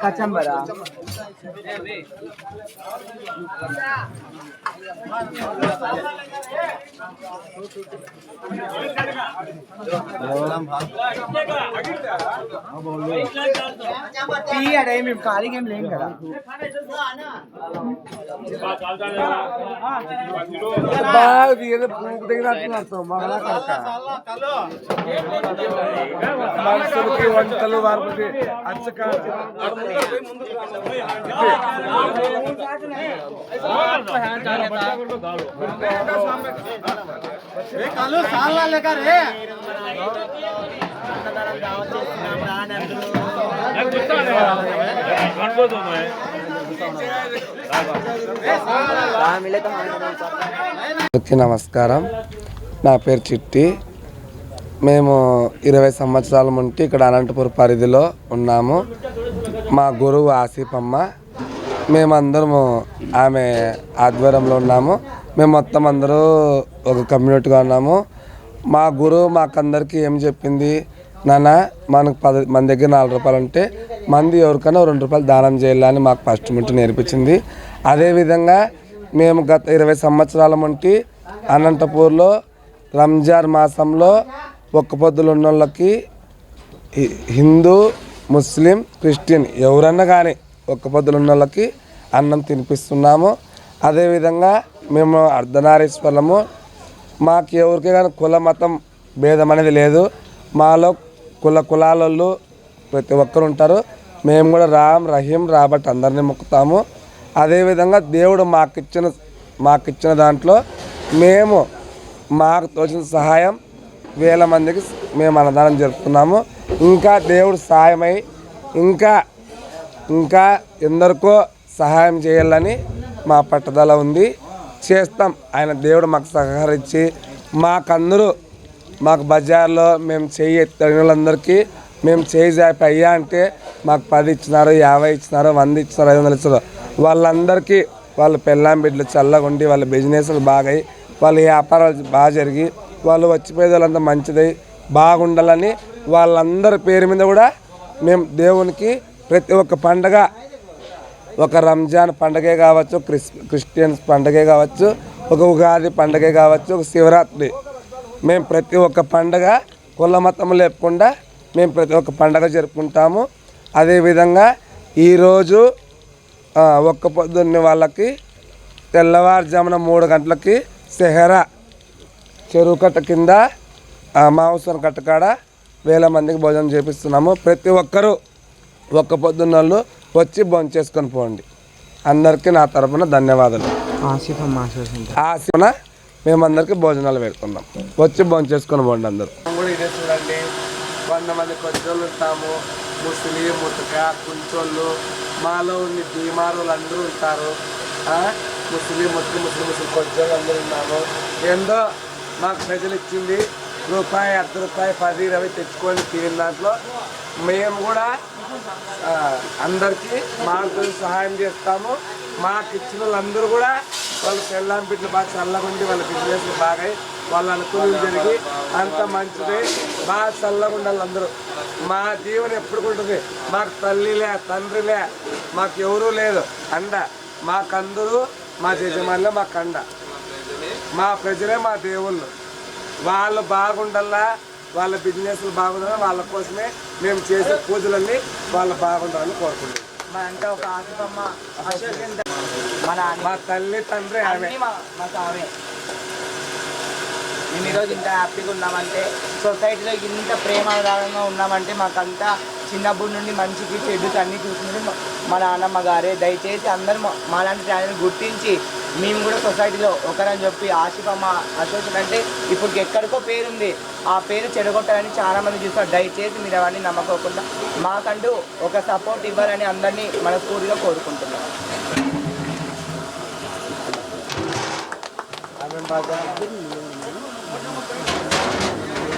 కచంబరా అడే మేము ఖాళీగా ఏం లేం కదా మనుషులకి వంటలు వారికి అచ్చక నమస్కారం, నా పేరు చిట్టి. మేము 20 సంవత్సరాల నుండి ఇక్కడ అనంతపురం పరిధిలో ఉన్నాము. మా గురువు ఆసిఫమ్మ, మేమందరము ఆమె ఆధ్వర్యంలో ఉన్నాము. మేము మొత్తం అందరూ ఒక కమ్యూనిటీగా ఉన్నాము. మా గురువు మాకందరికీ ఏం చెప్పింది, నాన్న మనకు మన దగ్గర 4 రూపాయలు ఉంటే మంది ఎవరికైనా 2 రూపాయలు దానం చేయాలని మాకు ఫస్ట్ నుండి నేర్పించింది. అదేవిధంగా మేము గత 20 సంవత్సరాల నుండి అనంతపూర్లో రంజాన్ మాసంలో ఒక్క పొద్దులు ఉన్న వాళ్ళకి హిందూ, ముస్లిం, క్రిస్టియన్ ఎవరన్నా కానీ ఒక్క పొద్దులు ఉన్న వాళ్ళకి అన్నం తినిపిస్తున్నాము. అదేవిధంగా మేము అర్ధనారీశ్వరము. మాకు ఎవరికి కానీ కుల మతం భేదం అనేది లేదు. మాలో కులాలలో ప్రతి ఒక్కరు ఉంటారు. మేము కూడా రామ్ రహీం రాబట్టి అందరినీ మొక్కుతాము. అదేవిధంగా దేవుడు మాకిచ్చిన దాంట్లో మేము మాకు తోచిన సహాయం 1000 మందికి మేము అన్నదానం జరుపుతున్నాము. ఇంకా దేవుడు సహాయమై ఇంకా ఎందరికో సహాయం చేయాలని మా పట్టుదల ఉంది. చేస్తాం. ఆయన దేవుడు మాకు సహకరించి మాకు బజార్లో మేము చెయ్యి ఎత్తిన వాళ్ళందరికీ మేము చేయి జాపి అయ్యా అంటే మాకు 10 ఇచ్చినారు, 50 ఇచ్చినారు, 100 ఇచ్చినారు, 500 ఇచ్చినారు. వాళ్ళందరికీ వాళ్ళ పెళ్ళాం బిడ్డలు చల్లగా ఉండి వాళ్ళ బిజినెస్లు బాగాయి వాళ్ళ వ్యాపారాలు బాగా జరిగి వాళ్ళు వచ్చిపోయే వాళ్ళంతా మంచిదై బాగుండాలని వాళ్ళందరి పేరు మీద కూడా మేము దేవునికి ప్రతి ఒక్క పండగ, ఒక రంజాన్ పండగే కావచ్చు, క్రిస్టియన్స్ పండగే కావచ్చు, ఒక ఉగాది పండగే కావచ్చు, ఒక శివరాత్రి, మేము ప్రతి ఒక్క పండగ కుల మతం లేకుండా మేము ప్రతి ఒక్క పండగ జరుపుకుంటాము. అదేవిధంగా ఈరోజు ఒక్క పొద్దున్న వాళ్ళకి తెల్లవారుజామున 3 గంటలకి సెహరా చెరువు కట్ట కింద మాంసం కట్టకాడ 1000 మందికి భోజనం చేపిస్తున్నాము. ప్రతి ఒక్కరూ ఒక్క పొద్దున్న వాళ్ళు వచ్చి భోజనం చేసుకొని పోండి. అందరికీ నా తరపున ధన్యవాదాలు. ఆశిఫన మేమందరికీ భోజనాలు పెడుతున్నాం. వచ్చి భోజనం చేసుకొని పోండి అందరూ. కూడా ఇదే చూడండి, 100 మంది కొచ్చోళ్ళు ఉంటాము. ముస్లిం, ముతక, కుంచోళ్ళు, మాలో ఉండి బీమారులు అందరూ ఉంటారు. ముస్లిం కొచ్చోళ్ళు అందరూ ఉన్నాము. ఏందో మాకు ప్రజలు ఇచ్చింది రూపాయి, అర్ధ రూపాయి, 10, 20 తెచ్చుకొని తిరిగిన దాంట్లో మేము కూడా అందరికీ మాకు సహాయం చేస్తాము. మాకు ఇచ్చిన వాళ్ళందరూ కూడా వాళ్ళ పెళ్ళాం బిడ్డలు బాగా చల్లగా ఉండి వాళ్ళ బిజినెస్లు బాగా వాళ్ళ అనుకూలం జరిగి అంత మంచిది బాగా చల్లగా ఉండాలి అందరూ. మా జీవనం ఎప్పుడు ఉంటుంది, మాకు తల్లిలే తండ్రిలే మాకు ఎవరూ లేదు అండ. మాకందరూ మా యజమానులే మాకు అండ. మా ప్రజలే మా దేవుళ్ళు. వాళ్ళు బాగుండాలా, వాళ్ళ బిజినెస్లు బాగుండాలని వాళ్ళ కోసమే మేము చేసే పూజలన్నీ వాళ్ళు బాగుండాలని కోరుకుంటాం. మా అంటే ఒక ఆశిఫమ్మ మా తల్లి తండ్రి ఆమె. మేము ఈరోజు ఇంత హ్యాపీగా ఉన్నామంటే, సొసైటీలో ఇంత ప్రేమదానంగా ఉన్నామంటే మాకంతా చిన్నప్పటి నుండి మంచికి చెడుకి అన్నీ చూసుకుంటే మా నాన్నమ్మ గారే. దయచేసి అందరూ మాలాంటి ఛానల్ని గుర్తించి మేము కూడా సొసైటీలో ఒకరని చెప్పి ఆశిఫమ్మ అసోసియేషన్ అంటే ఇప్పుడు ఎక్కడికో పేరుంది, ఆ పేరు చెడగొట్టాలని చాలామంది చూస్తారు. దయచేసి మీరు అవన్నీ నమ్మకోకుండా మాకంటూ ఒక సపోర్ట్ ఇవ్వాలని అందరినీ మనస్ఫూర్తిగా కోరుకుంటున్నాం.